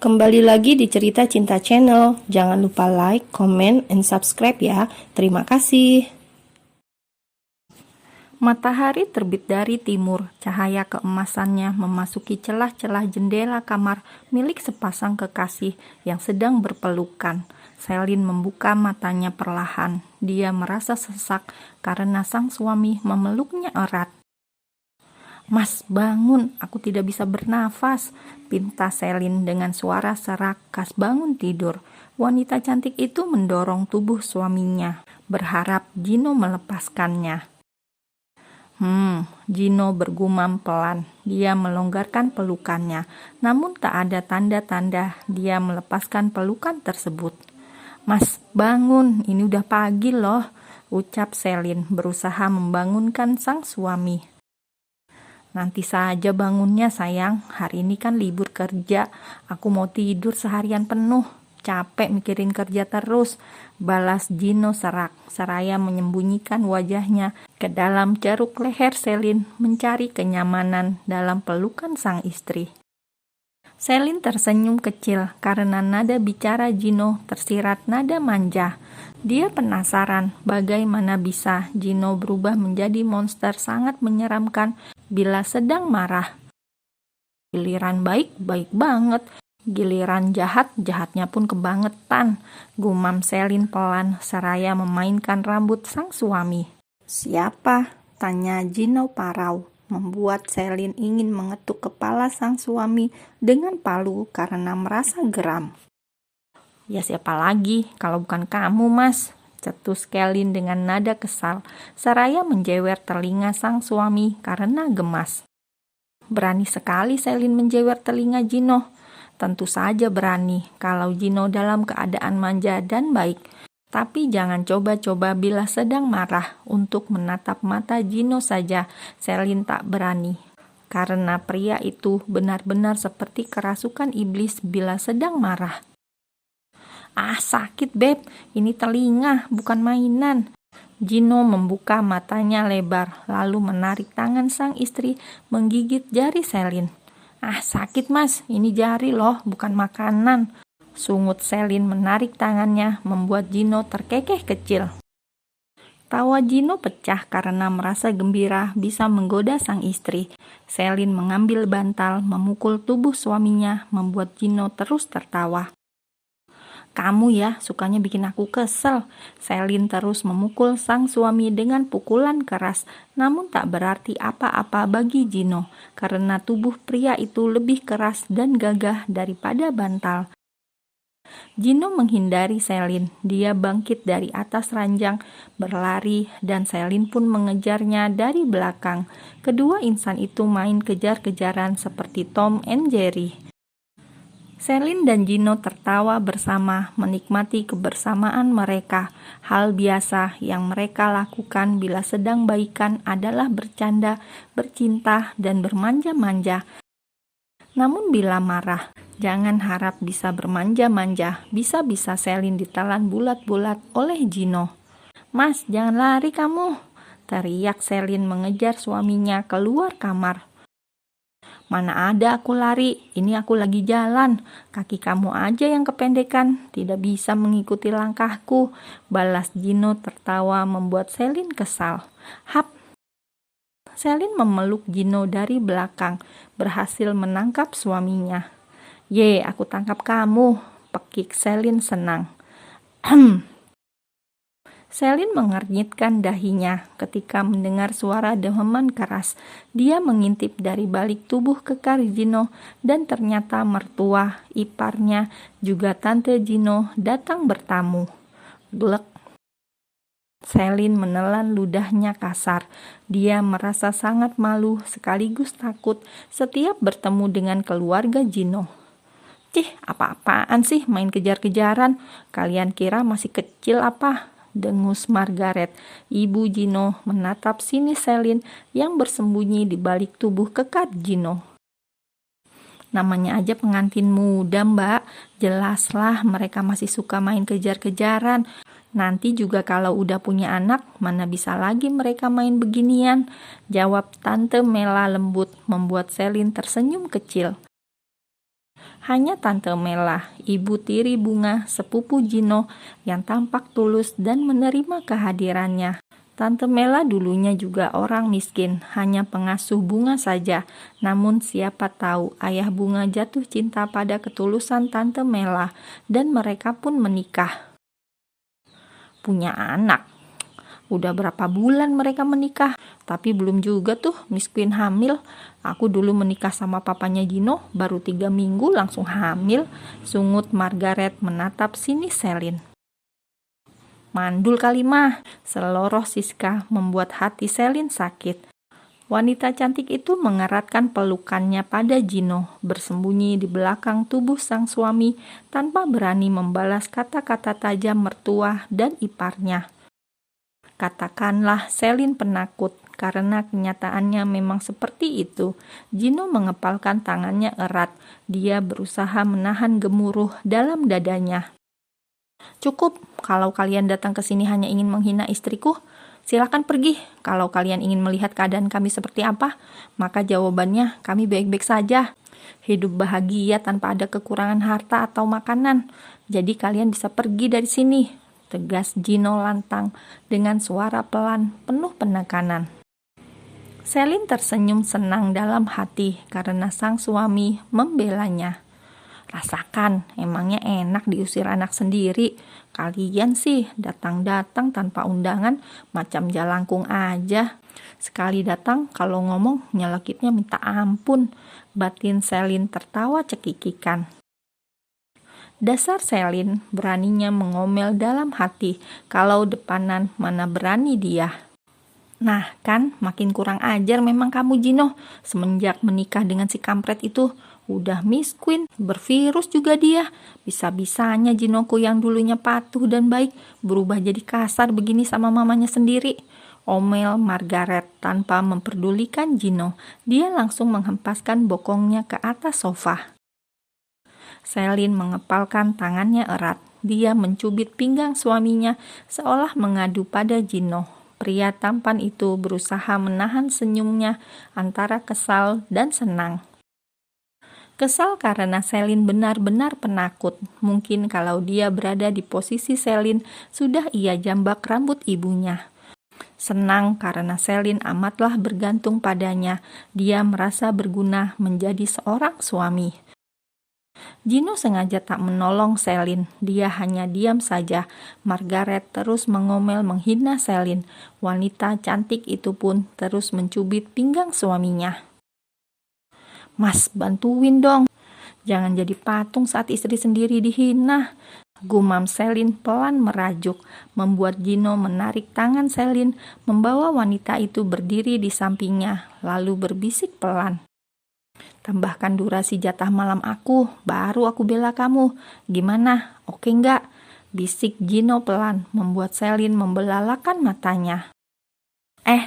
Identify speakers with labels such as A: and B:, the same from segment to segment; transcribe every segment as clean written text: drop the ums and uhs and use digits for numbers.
A: Kembali lagi di Cerita Cinta Channel. Jangan lupa like, comment, and subscribe ya. Terima kasih. Matahari terbit dari timur. Cahaya keemasannya memasuki celah-celah jendela kamar milik sepasang kekasih yang sedang berpelukan. Selin membuka matanya perlahan. Dia merasa sesak karena sang suami memeluknya erat. "Mas, bangun, aku tidak bisa bernafas," pinta Selin dengan suara serak khas bangun tidur. Wanita cantik itu mendorong tubuh suaminya, berharap Gino melepaskannya. Gino bergumam pelan. Dia melonggarkan pelukannya, namun tak ada tanda-tanda dia melepaskan pelukan tersebut. "Mas, bangun, ini udah pagi loh," ucap Selin berusaha membangunkan sang suami. "Nanti saja bangunnya sayang, hari ini kan libur kerja, aku mau tidur seharian penuh, capek mikirin kerja terus," balas Gino serak, seraya menyembunyikan wajahnya ke dalam ceruk leher Selin mencari kenyamanan dalam pelukan sang istri. Selin tersenyum kecil karena nada bicara Gino tersirat nada manja. Dia penasaran bagaimana bisa Gino berubah menjadi monster sangat menyeramkan bila sedang marah. Giliran baik, baik banget. Giliran jahat, jahatnya pun kebangetan, gumam Selin pelan seraya memainkan rambut sang suami. "Siapa?" tanya Gino parau, membuat Selin ingin mengetuk kepala sang suami dengan palu karena merasa geram. "Ya siapa lagi kalau bukan kamu, Mas?" cetus Selin dengan nada kesal, seraya menjewer telinga sang suami karena gemas. Berani sekali Selin menjewer telinga Gino. Tentu saja berani kalau Gino dalam keadaan manja dan baik. Tapi jangan coba-coba bila sedang marah. Untuk menatap mata Gino saja Selin tak berani. Karena pria itu benar-benar seperti kerasukan iblis bila sedang marah. "Ah, sakit beb, ini telinga, bukan mainan." Gino membuka matanya lebar, lalu menarik tangan sang istri menggigit jari Selin. "Ah, sakit mas, ini jari loh, bukan makanan." Sungut Selin menarik tangannya membuat Gino terkekeh kecil. Tawa Gino pecah karena merasa gembira bisa menggoda sang istri. Selin mengambil bantal, memukul tubuh suaminya, membuat Gino terus tertawa. "Kamu ya, sukanya bikin aku kesel." Selin terus memukul sang suami dengan pukulan keras, namun tak berarti apa-apa bagi Gino, karena tubuh pria itu lebih keras dan gagah daripada bantal. Gino menghindari Selin. Dia bangkit dari atas ranjang, berlari, dan Selin pun mengejarnya dari belakang. Kedua insan itu main kejar-kejaran seperti Tom and Jerry. Selin dan Gino tertawa bersama, menikmati kebersamaan mereka. Hal biasa yang mereka lakukan bila sedang baikan adalah bercanda, bercinta, dan bermanja-manja. Namun bila marah, jangan harap bisa bermanja-manja. Bisa-bisa Selin ditelan bulat-bulat oleh Gino. "Mas, jangan lari kamu!" teriak Selin mengejar suaminya keluar kamar. "Mana ada aku lari, ini aku lagi jalan. Kaki kamu aja yang kependekan, tidak bisa mengikuti langkahku," balas Gino tertawa membuat Selin kesal. "Hap!" Selin memeluk Gino dari belakang, berhasil menangkap suaminya. "Ye, aku tangkap kamu," pekik Selin senang. Selin mengernyitkan dahinya ketika mendengar suara deheman keras. Dia mengintip dari balik tubuh kekar Gino dan ternyata mertua, iparnya, juga tante Gino datang bertamu. Glek. Selin menelan ludahnya kasar. Dia merasa sangat malu sekaligus takut setiap bertemu dengan keluarga Gino. "Cih, apa-apaan sih main kejar-kejaran? Kalian kira masih kecil apa?" dengus Margaret. Ibu Gino menatap sinis Selin yang bersembunyi di balik tubuh kekar Gino. "Namanya aja pengantin muda, Mbak. Jelaslah mereka masih suka main kejar-kejaran. Nanti juga kalau udah punya anak, mana bisa lagi mereka main beginian," jawab Tante Mela lembut, membuat Selin tersenyum kecil. Hanya Tante Mela, ibu tiri Bunga, sepupu Gino, yang tampak tulus dan menerima kehadirannya. Tante Mela dulunya juga orang miskin, hanya pengasuh Bunga saja. Namun siapa tahu ayah Bunga jatuh cinta pada ketulusan Tante Mela dan mereka pun menikah. Punya anak. Udah berapa bulan mereka menikah, tapi belum juga tuh Miss Queen hamil. Aku dulu menikah sama papanya Gino, baru 3 minggu langsung hamil. Sungut Margaret menatap sini Selin. Mandul kali mah, seloroh Siska membuat hati Selin sakit. Wanita cantik itu mengeratkan pelukannya pada Gino, bersembunyi di belakang tubuh sang suami tanpa berani membalas kata-kata tajam mertua dan iparnya. Katakanlah Selin penakut, karena kenyataannya memang seperti itu. Gino mengepalkan tangannya erat. Dia berusaha menahan gemuruh dalam dadanya. Cukup, kalau kalian datang ke sini hanya ingin menghina istriku, silakan pergi. Kalau kalian ingin melihat keadaan kami seperti apa, maka jawabannya kami baik-baik saja. Hidup bahagia tanpa ada kekurangan harta atau makanan. Jadi kalian bisa pergi dari sini, tegas Gino lantang dengan suara pelan penuh penekanan. Selin tersenyum senang dalam hati karena sang suami membelanya. Rasakan, emangnya enak diusir anak sendiri. Kalian sih datang-datang tanpa undangan, macam jalangkung aja. Sekali datang, kalau ngomong nyelekitnya minta ampun. Batin Selin tertawa cekikikan. Dasar Selin, beraninya mengomel dalam hati. Kalau depanan mana berani dia. Nah kan, makin kurang ajar memang kamu Gino. Semenjak menikah dengan si kampret itu, udah Miss Queen, bervirus juga dia. Bisa-bisanya Ginoku yang dulunya patuh dan baik berubah jadi kasar begini sama mamanya sendiri. Omel Margaret tanpa memperdulikan Gino. Dia langsung menghempaskan bokongnya ke atas sofa. Selin mengepalkan tangannya erat. Dia mencubit pinggang suaminya seolah mengadu pada Gino. Pria tampan itu berusaha menahan senyumnya antara kesal dan senang. Kesal karena Selin benar-benar penakut. Mungkin kalau dia berada di posisi Selin, sudah ia jambak rambut ibunya. Senang karena Selin amatlah bergantung padanya. Dia merasa berguna menjadi seorang suami. Gino sengaja tak menolong Selin. Dia hanya diam saja. Margaret terus mengomel menghina Selin. Wanita cantik itu pun terus mencubit pinggang suaminya. Mas, bantuin dong. Jangan jadi patung saat istri sendiri dihina. Gumam Selin pelan merajuk, membuat Gino menarik tangan Selin, membawa wanita itu berdiri di sampingnya, lalu berbisik pelan. Tambahkan durasi jatah malam aku, baru aku bela kamu. Gimana? Oke enggak? Bisik Gino pelan, membuat Selin membelalakan matanya.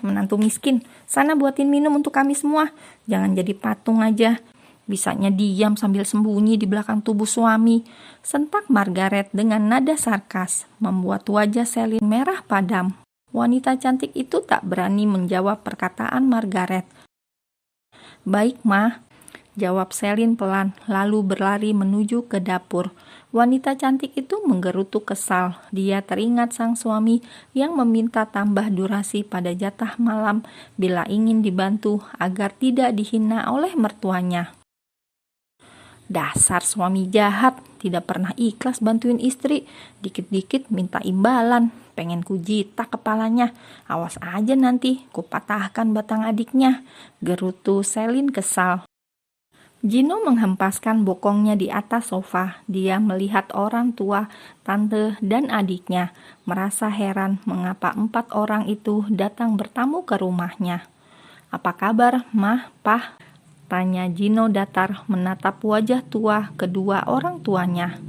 A: Menantu miskin, sana buatin minum untuk kami semua. Jangan jadi patung aja. Bisanya diam sambil sembunyi di belakang tubuh suami. Sentak Margaret dengan nada sarkas, membuat wajah Selin merah padam. Wanita cantik itu tak berani menjawab perkataan Margaret. Baik, Ma, jawab Selin pelan, lalu berlari menuju ke dapur. Wanita cantik itu menggerutu kesal. Dia teringat sang suami yang meminta tambah durasi pada jatah malam bila ingin dibantu agar tidak dihina oleh mertuanya. Dasar suami jahat, tidak pernah ikhlas bantuin istri. Dikit-dikit minta imbalan, pengen kujitak kepalanya. Awas aja nanti, kupatahkan batang adiknya. Gerutu Selin kesal. Gino menghempaskan bokongnya di atas sofa. Dia melihat orang tua, tante, dan adiknya. Merasa heran mengapa 4 orang itu datang bertamu ke rumahnya. Apa kabar, Mah, Pah? Tanya Gino datar menatap wajah tua kedua orang tuanya.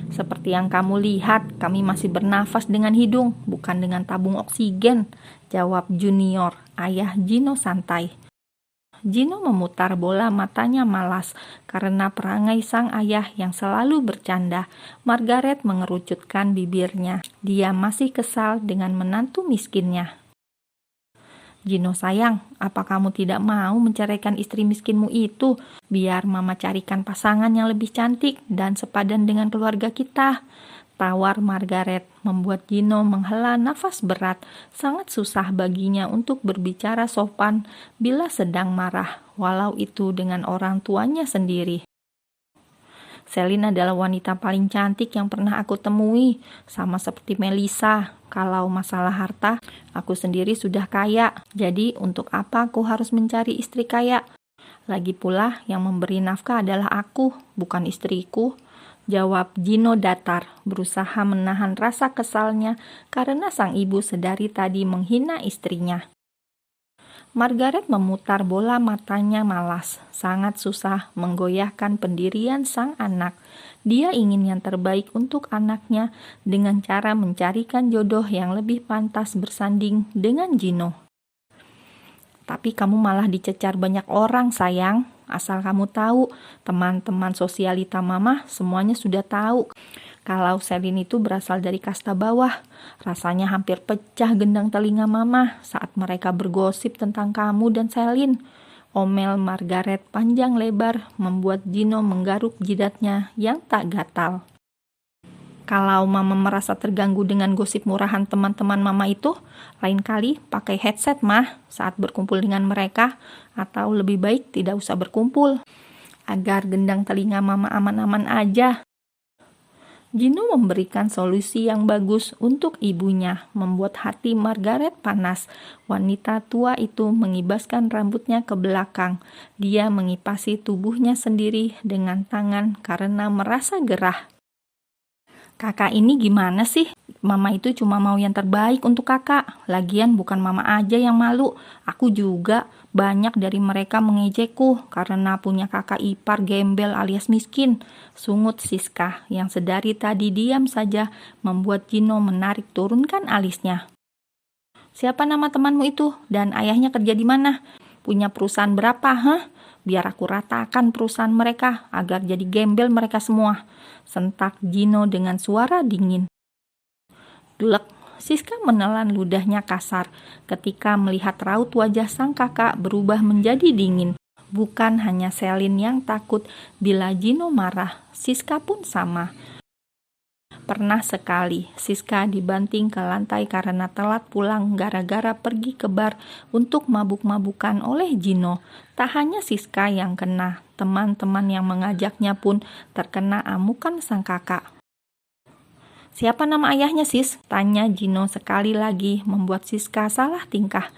A: Seperti yang kamu lihat, kami masih bernafas dengan hidung, bukan dengan tabung oksigen, jawab Junior, ayah Gino santai. Gino memutar bola matanya malas karena perangai sang ayah yang selalu bercanda. Margaret mengerucutkan bibirnya. Dia masih kesal dengan menantu miskinnya. Gino sayang, apa kamu tidak mau menceraikan istri miskinmu itu? Biar mama carikan pasangan yang lebih cantik dan sepadan dengan keluarga kita. Tawar Margaret membuat Gino menghela nafas berat. Sangat susah baginya untuk berbicara sopan bila sedang marah, walau itu dengan orang tuanya sendiri. Celine adalah wanita paling cantik yang pernah aku temui, sama seperti Melissa. Kalau masalah harta, aku sendiri sudah kaya, jadi untuk apa aku harus mencari istri kaya? Lagi pula yang memberi nafkah adalah aku, bukan istriku. Jawab Gino datar, berusaha menahan rasa kesalnya karena sang ibu sedari tadi menghina istrinya. Margaret memutar bola matanya malas, sangat susah menggoyahkan pendirian sang anak. Dia ingin yang terbaik untuk anaknya dengan cara mencarikan jodoh yang lebih pantas bersanding dengan Gino. Tapi kamu malah dicecar banyak orang, sayang. Asal kamu tahu, teman-teman sosialita mama semuanya sudah tahu kalau Celine itu berasal dari kasta bawah. Rasanya hampir pecah gendang telinga mama saat mereka bergosip tentang kamu dan Celine. Omel Margaret panjang lebar membuat Gino menggaruk jidatnya yang tak gatal. Kalau mama merasa terganggu dengan gosip murahan teman-teman mama itu, lain kali pakai headset mah saat berkumpul dengan mereka, atau lebih baik tidak usah berkumpul, agar gendang telinga mama aman-aman aja. Gino memberikan solusi yang bagus untuk ibunya, membuat hati Margaret panas. Wanita tua itu mengibaskan rambutnya ke belakang. Dia mengipasi tubuhnya sendiri dengan tangan karena merasa gerah. Kakak ini gimana sih? Mama itu cuma mau yang terbaik untuk kakak. Lagian bukan mama aja yang malu, aku juga. Banyak dari mereka mengejekku karena punya kakak ipar gembel alias miskin. Sungut Siska yang sedari tadi diam saja membuat Gino menarik turunkan alisnya. Siapa nama temanmu itu? Dan ayahnya kerja di mana? Punya perusahaan berapa, hah? Biar aku ratakan perusahaan mereka agar jadi gembel mereka semua. Sentak Gino dengan suara dingin. Dulek, Siska menelan ludahnya kasar ketika melihat raut wajah sang kakak berubah menjadi dingin. Bukan hanya Celine yang takut bila Gino marah, Siska pun sama. Pernah sekali Siska dibanting ke lantai karena telat pulang gara-gara pergi ke bar untuk mabuk-mabukan oleh Gino. Tak hanya Siska yang kena, teman-teman yang mengajaknya pun terkena amukan sang kakak. Siapa nama ayahnya, Sis? Tanya Gino sekali lagi, membuat Siska salah tingkah.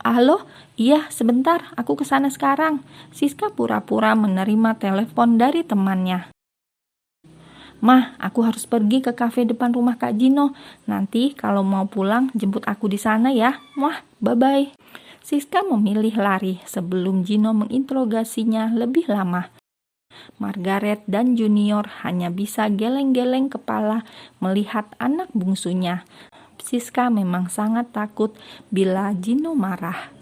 A: Halo? Iya, sebentar, aku kesana sekarang. Siska pura-pura menerima telepon dari temannya. Mah, aku harus pergi ke kafe depan rumah Kak Gino. Nanti kalau mau pulang, jemput aku di sana ya. Wah, bye-bye. Siska memilih lari sebelum Gino menginterogasinya lebih lama. Margaret dan Junior hanya bisa geleng-geleng kepala melihat anak bungsunya. Siska memang sangat takut bila Gino marah.